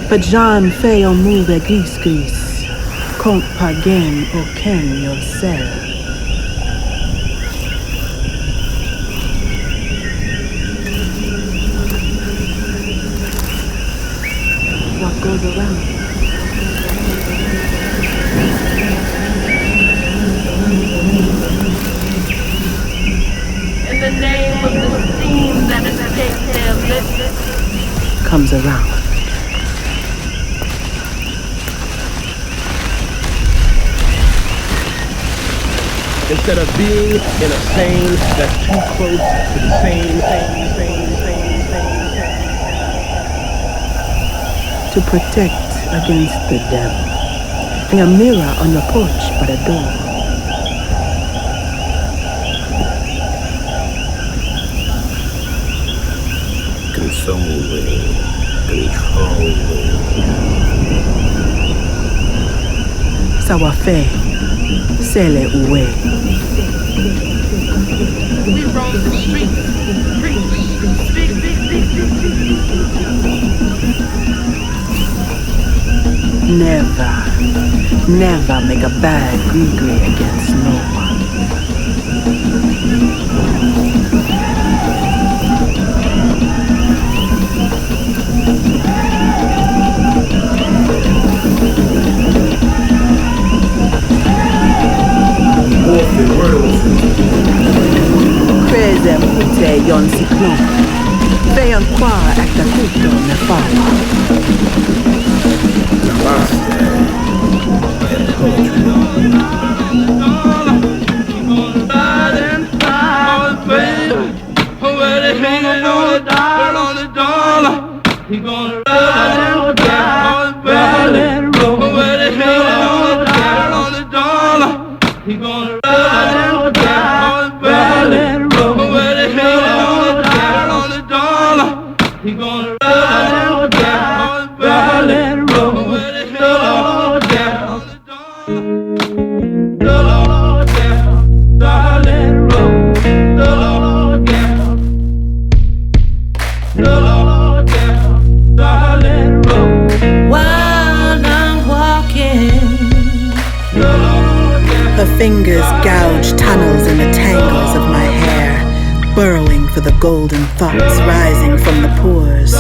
Pajan fait un move gris. Compte pas game au ken yourself. What goes around? In the name of the steam that escapes their lips, comes around. Instead of being in a sane that's too close to the same. To protect against the devil. And a mirror on your porch by the door. Controlling. Sawafe, sele uwe. we roam the streets, Never make a bad gree against no one. Crazy pute yon cyclone. Veillon qua acta tutto ne fava. He gonna ride and ride and roll. Where the hell on the dollar? He gonna ride and ride and roll. Where the hell on the dollar? He gonna ride and ride and roll. Where the hell on the dollar? Darling, roll. Darling, roll. While I'm walking, Her fingers gouge tunnels in the tangles of my hair, burrowing for the golden thoughts rising from the pores,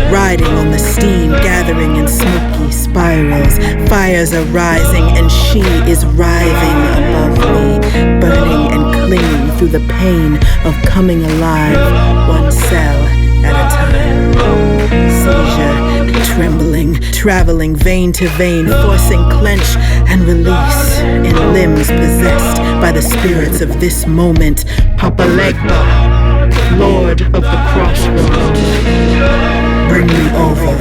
riding on the steam gathering in smoky spirals. Fires are rising and she is writhing above me, burning and clinging through the pain of coming alive, one cell at a time. Seizure, trembling, traveling vein to vein, forcing clench and release in limbs possessed by the spirits of this moment. Papa Legba, Lord of the Crossroads, bring me over.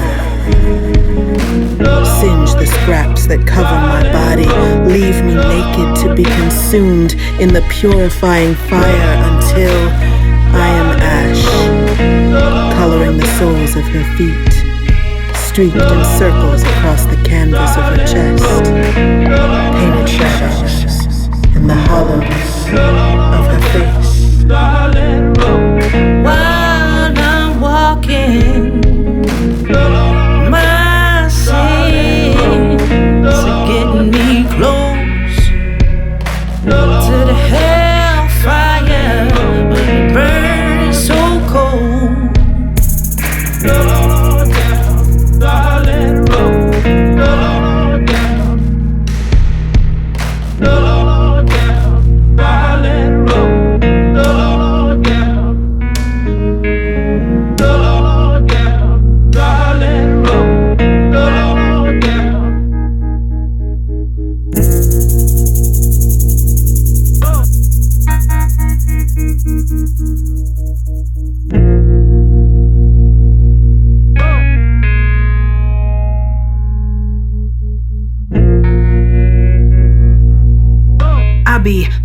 Singe the scraps that cover my body, leave me naked to be consumed in the purifying fire until I am ash, coloring the soles of her feet, streaked in circles across the canvas of her chest, painted shadows in the hollows of her face. while I'm walking, my sins are getting me close to the hellfire, but it burns so cold.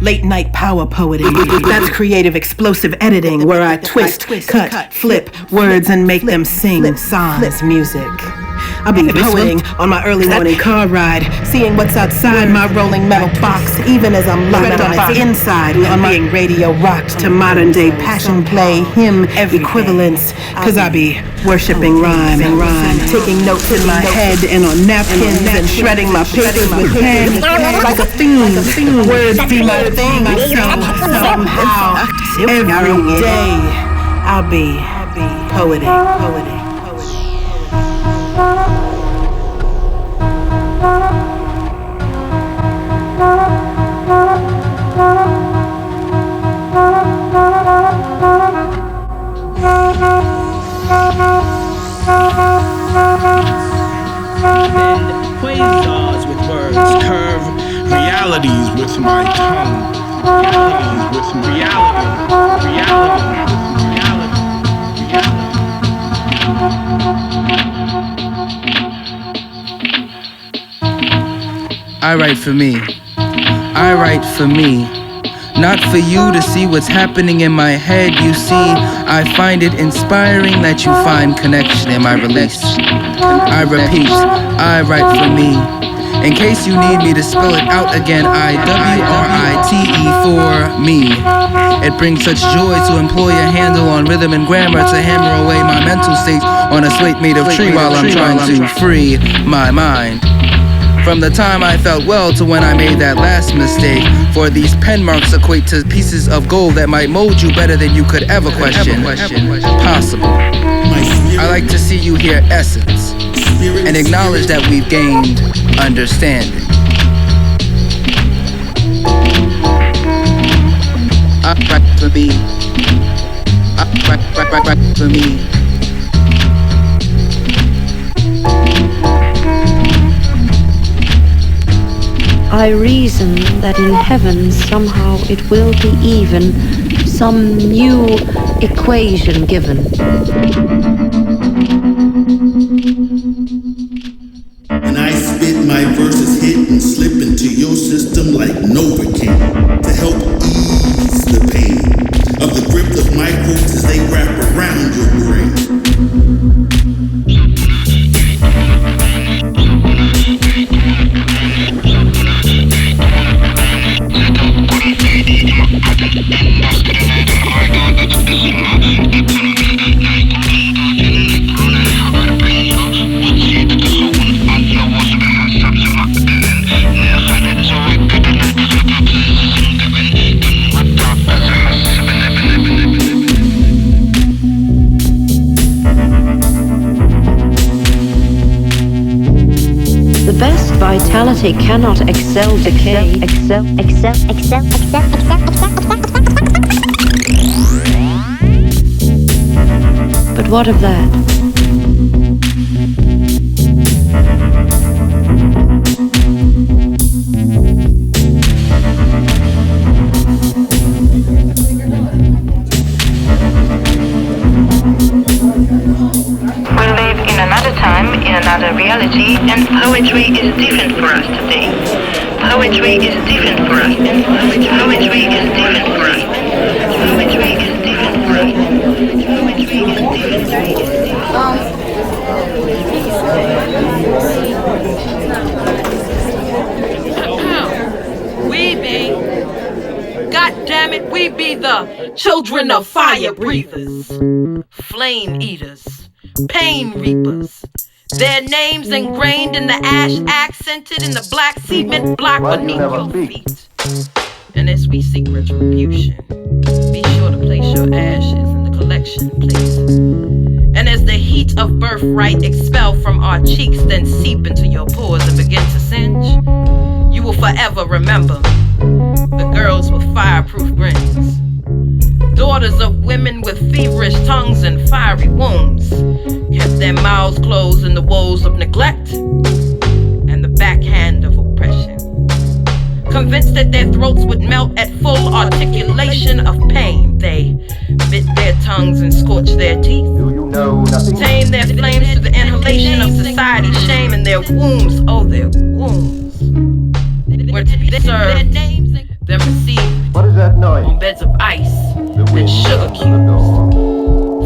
Late night power poeting. That's creative explosive editing where I twist, cut, flip words and make them sing sans music. I'll be poeting on my early morning car ride, seeing what's outside my rolling metal box, even as I'm locked on its inside. I'm being radio rocked to modern day passion play, hymn equivalents, cause I be worshipping rhyme, taking notes in my head and on napkins and shredding my papers with pen like a fiend. Words be my thing, so somehow every day I'll be poeting. Bend quasars with words, curve realities with my tongue. Realities with reality. I write for me. I write for me. Not for you to see what's happening in my head. You see, I find it inspiring that you find connection in my release. I repeat, I write for me. In case you need me to spell it out again, I-W-R-I-T-E for me. It brings such joy to employ a handle on rhythm and grammar to hammer away my mental state on a slate made of tree while I'm trying to free my mind. From the time I felt well to when I made that last mistake, for these pen marks equate to pieces of gold that might mold you better than you could ever question. Possible. I like to see you hear essence and acknowledge that we've gained understanding. I write for me. I write for me. I reason that in heaven somehow it will be even, some new equation given. When I spit, my verses hit and slip into your system like Novocaine to help ease the pain of the grip of my quotes as they wrap around your brain. The best vitality cannot excel decay. Excel. But what of that? We live in another time, in another reality, and poetry is different for us today. Poetry is different for us. Poetry is different for us. Poetry is different for us. Poetry is different for us. We be, God damn it, we be the children of fire breathers, flame eaters, pain reapers. Their names ingrained in the ash, accented in the black cement block beneath your feet. And as we seek retribution, be sure to place your ashes in the collection plate. And as the heat of birthright expel from our cheeks, then seep into your pores and begin to singe, you will forever remember the girls with fireproof grins, daughters of women with feverish tongues and fiery wombs, kept their mouths closed in the woes of neglect and the backhand of oppression. Convinced that their throats would melt at full articulation of pain, they bit their tongues and scorched their teeth, tame their flames to the inhalation of society's shame, and their wombs, oh their wombs, were to be served, then received on beds of ice and sugar cubes,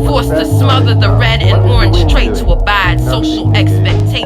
forced to smother the red and orange trait to abide social expectations.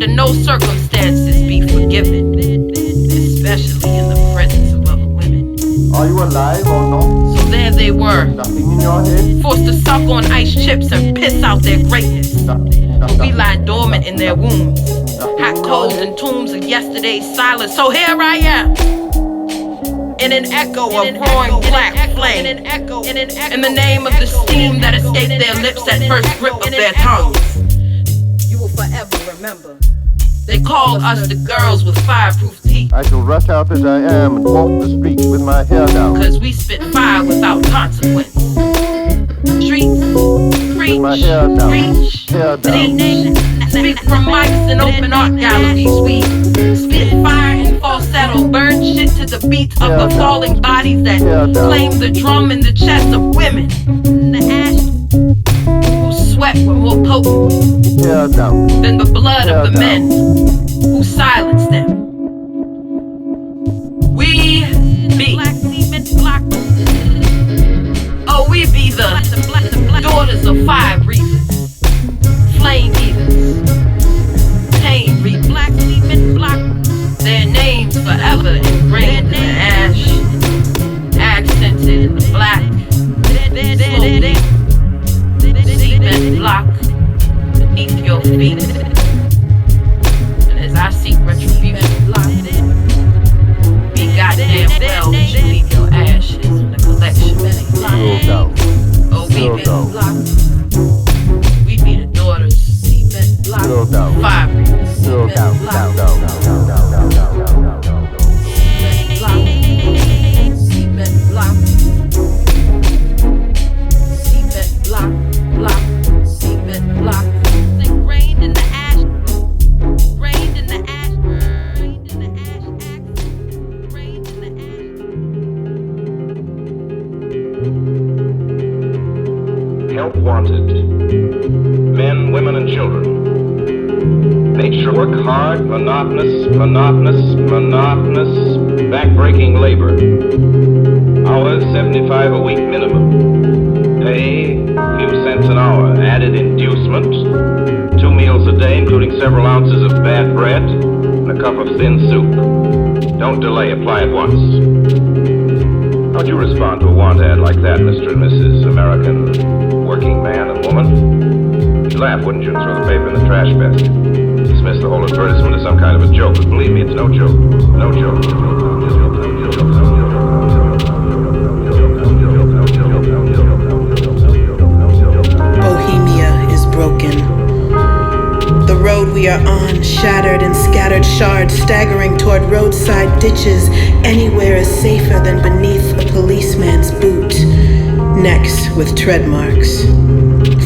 under no circumstances be forgiven, especially in the presence of other women. Are you alive or not? So there they were, Nothing in your head? forced to suck on ice chips and piss out their greatness. But we lie dormant in their wombs, hot coals and tombs of yesterday's silence. So here I am, in an echo of roaring black flame, in the name of the steam that escaped their lips at first grip of their tongues. You will forever remember. They called us the girls with fireproof teeth. I shall rush out as I am and walk the streets with my hair down. Cause we spit fire without consequence. Streets, preach, my hair down. preach, Hair down. teach, speak from mics and open art galleries. We spit fire in falsetto, burn shit to the beat of the falling bodies that claim the drum in the chest of women. The ash whose sweat were more potent than the blood of the men who silenced them. We be we be the daughters of fire breathers, flame eaters, pain reapers. Their names forever ingrained in the ash, accented in the black, slowly cement block beneath your feet. And as I seek retribution, be goddamn well that you leave your ashes in the collection. Oh, we be the block. We be the daughters. Fire breathers. Cement block. Cement block. Cement block. Block. Cement block. Rained in the ash. Rained in the ash. Rained in the ash. Rained in the ash. Help wanted. Men, women, and children. Nature work hard, monotonous, back-breaking labor. Hours, 75 a week minimum. Pay, few cents an hour. Added inducement. 2 meals a day, including several ounces of bad bread and a cup of thin soup. Don't delay, apply at once. How'd you respond to a want ad like that, Mr. and Mrs. American working man and woman? You'd laugh, wouldn't you, and throw the paper in the trash basket? Dismiss the whole advertisement as some kind of a joke, but believe me, it's no joke. No joke. Bohemia is broken. The road we are on, shattered in scattered shards, staggering toward roadside ditches. Anywhere is safer than beneath a policeman's boot. Necks with tread marks.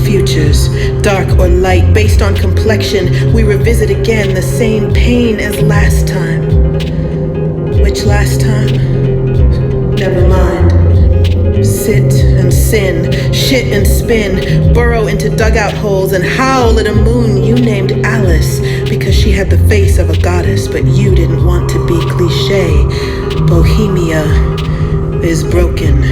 Futures, dark or light, based on complexion, we revisit again the same pain as last time. Which last time? Never mind. Sit and sin, shit and spin, burrow into dugout holes and howl at a moon you named Alice because she had the face of a goddess, but you didn't want to be cliché. Bohemia is broken.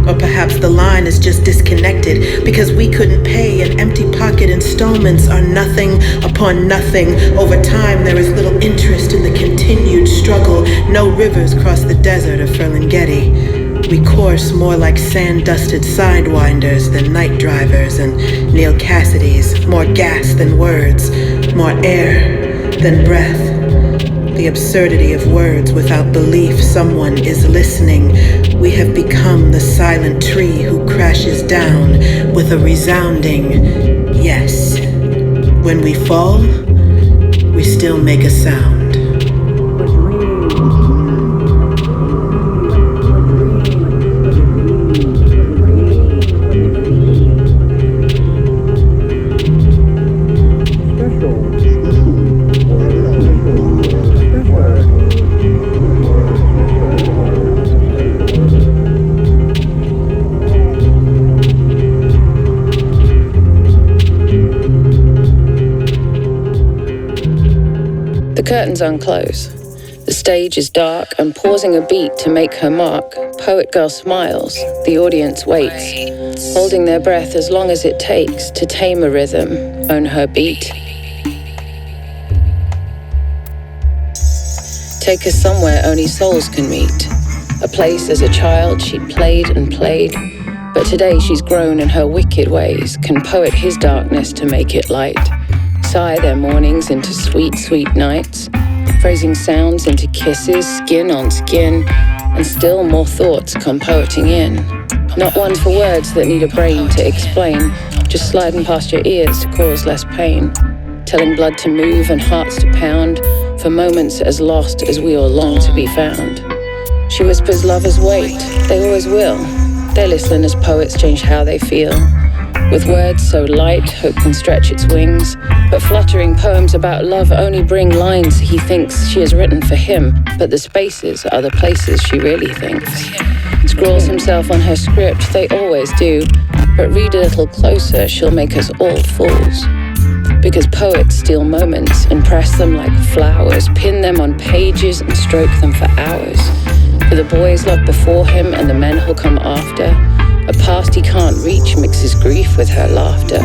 Or perhaps the line is just disconnected because we couldn't pay, and empty pocket installments are nothing upon nothing. Over time there is little interest in the continued struggle. No rivers cross the desert of Ferlinghetti. We course more like sand-dusted sidewinders than night drivers and Neil Cassidys. More gas than words, more air than breath. The absurdity of words without belief someone is listening. We have become the silent tree who crashes down with a resounding yes. When we fall, we still make a sound. The curtains unclose. The stage is dark, and pausing a beat to make her mark, Poet Girl smiles, the audience waits, holding their breath as long as it takes to tame a rhythm, own her beat. take her somewhere only souls can meet. A place as a child she'd played and played, but today she's grown in her wicked ways, can poet his darkness to make it light, sigh their mornings into sweet, sweet nights, phrasing sounds into kisses, skin on skin, and still more thoughts come poeting in. Not one for words that need a brain to explain, just sliding past your ears to cause less pain, telling blood to move and hearts to pound, for moments as lost as we all long to be found. She whispers lovers wait, they always will. They listen as poets change how they feel. With words so light, hope can stretch its wings, but fluttering poems about love only bring lines he thinks she has written for him, but the spaces are the places she really thinks. Scrawls himself on her script, they always do, but read a little closer, she'll make us all fools. Because poets steal moments and press them like flowers, pin them on pages and stroke them for hours. For the boys loved before him and the men who'll come after, a past he can't reach mixes grief with her laughter.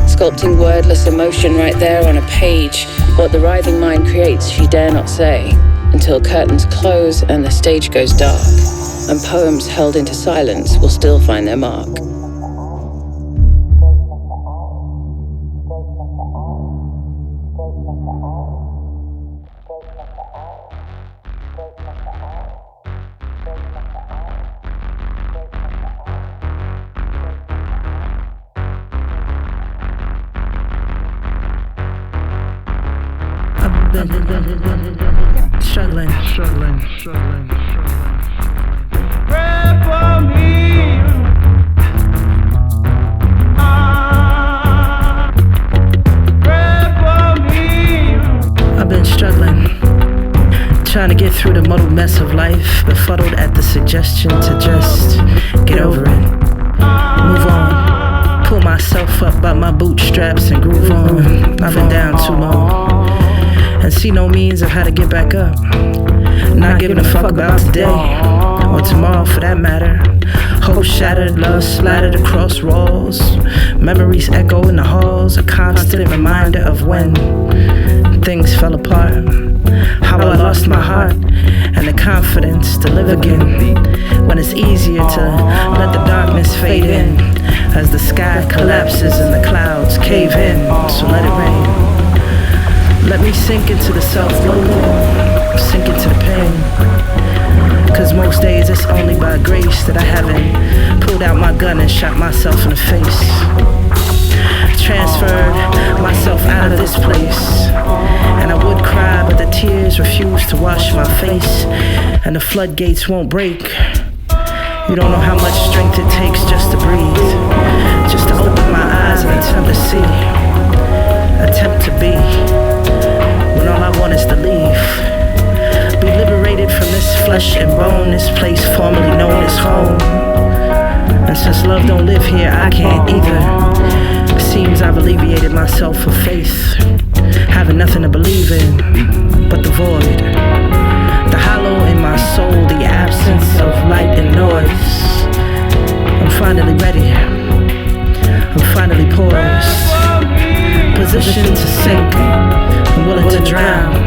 Sculpting wordless emotion right there on a page, what the writhing mind creates she dare not say, until curtains close and the stage goes dark, and poems held into silence will still find their mark. Struggling. Pray for me. Pray for me. I've been struggling, trying to get through the muddled mess of life, befuddled at the suggestion to just get over it, move on, pull myself up by my bootstraps and groove on. I've been down too long and see no means of how to get back up. Not giving a fuck about today, or tomorrow for that matter. Hope shattered, love splattered across walls. Memories echo in the halls, a constant reminder of when things fell apart. How I lost my heart and the confidence to live again, when it's easier to let the darkness fade in, as the sky collapses and the clouds cave in. So let it rain. Let me sink into the self-loathing, sink into the pain. Cause most days it's only by grace that I haven't pulled out my gun and shot myself in the face. Transferred myself out of this place. And I would cry, but the tears refuse to wash my face. And the floodgates won't break. You don't know how much strength it takes just to breathe, just to open my eyes and attempt to see, attempt to be, when all I want is to leave. Be liberated from this flesh and bone, this place formerly known as home. And since love don't live here, I can't either. It seems I've alleviated myself of faith, having nothing to believe in but the void, the hollow in my soul, the absence of light and noise. I'm finally ready, I'm finally poised, positioned to sink, I'm willing to drown.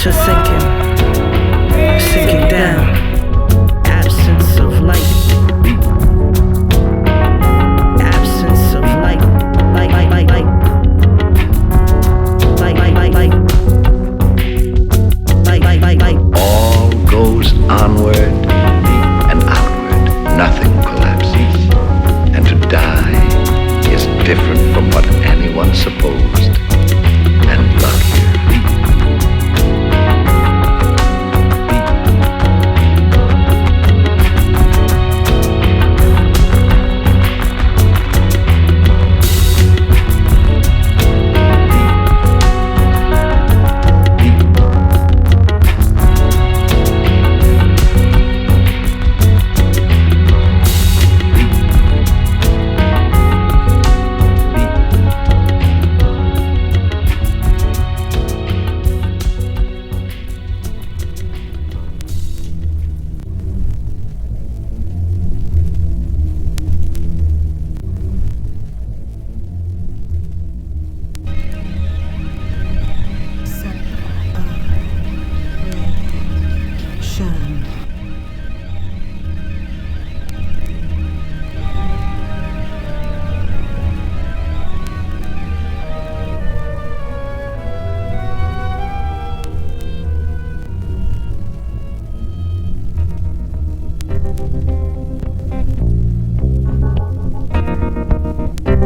Just sinking down. Absence of light. Absence of light. Light. All goes onward and outward. Nothing collapses. And to die is different from what anyone supposed, and luckier.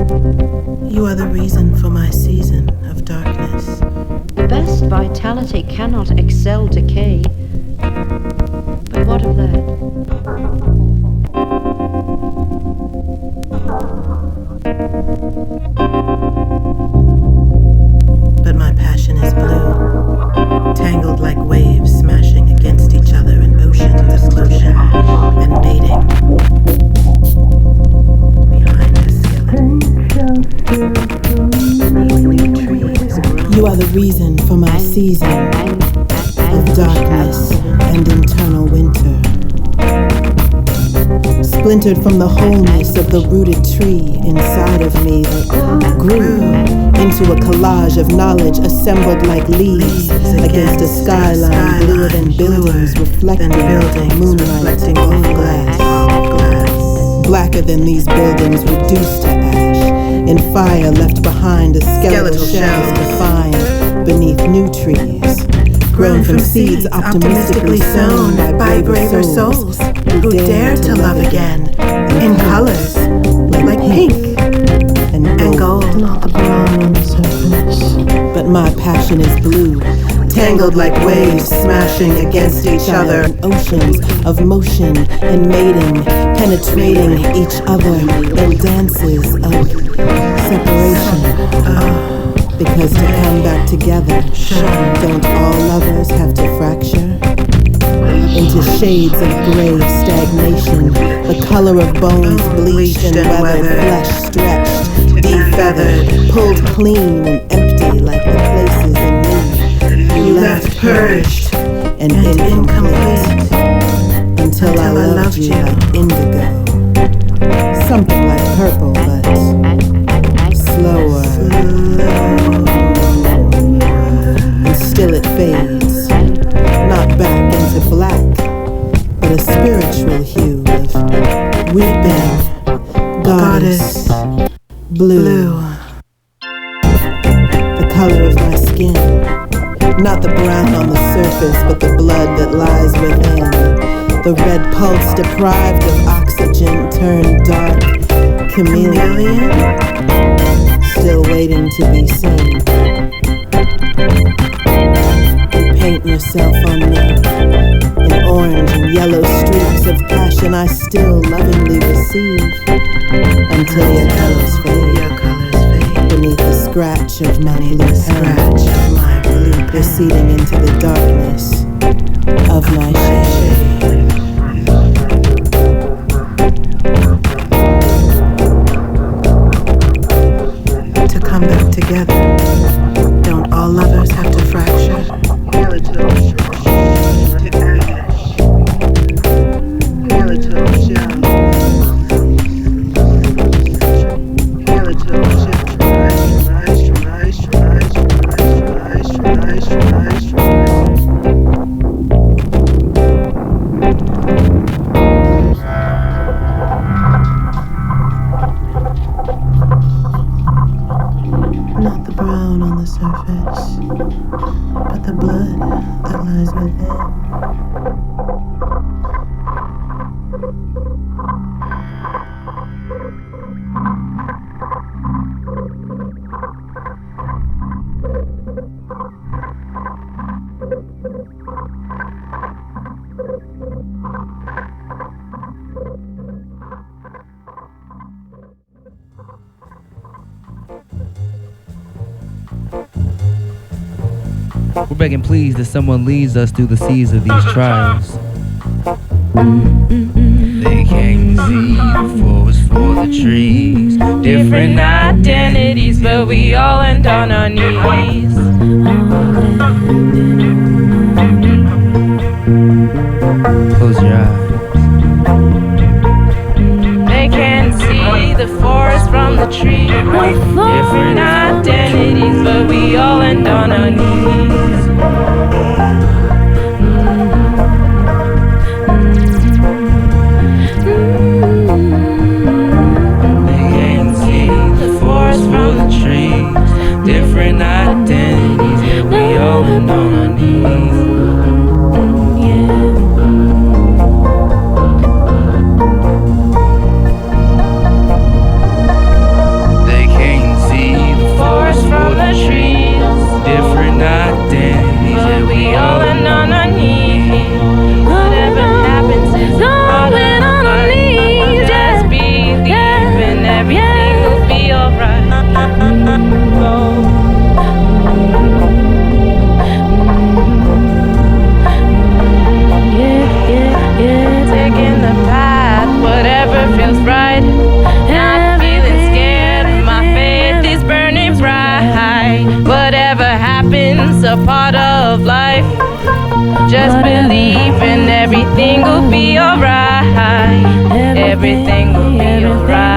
You are the reason for my season of darkness. The best vitality cannot excel decay. But what of that? But my passion is blue, tangled like waves smashing against each other in oceans of motion and mating. Behind the skeleton, new trees grow. You are the reason for my season of darkness and internal winter. Splintered from the wholeness of the rooted tree inside of me that grew into a collage of knowledge assembled like leaves against a skyline bluer than buildings reflecting moonlight off glass. Blacker than these buildings reduced to ash, in fire left behind as skeletal shells defined beneath new trees, grown from seeds optimistically sown by braver souls who dare to love again in colors like pink and gold. Not the brown on the surface. But my passion is blue, tangled like waves smashing against each other in oceans of motion and mating, penetrating each other in dances of separation. Because to come back together, don't all lovers have to fracture into shades of gray stagnation, the color of bones bleached and weathered, flesh stretched, defeathered, pulled clean and empty like the places in me you left purged and incomplete until I loved you like indigo, something like purple but slower, and still it fades, not back into black, but a spiritual hue of weeping goddess blue. The color of my skin, not the brown on the surface, but the blood that lies within. The red pulse deprived of oxygen turned dark chameleon, still waiting to be seen. You paint yourself on me in orange and yellow streaks of passion I still lovingly receive until your colors fade beneath the scratch of my blue pen, receding into the darkness of my shade. To come back together, don't all lovers have to fracture? Not the brown on the surface, but the blood that lies within. We're begging please that someone leads us through the seas of these trials. They can't see the forest for the trees. Different identities, but we all end on our knees. Close your eyes. They can't see the forest from the trees. Different identities, but we all end on our knees. They can't see the forest from the trees. Different identities, yeah, we all end on our knees. They a part of life. Just believe and everything will be alright. Everything will be alright.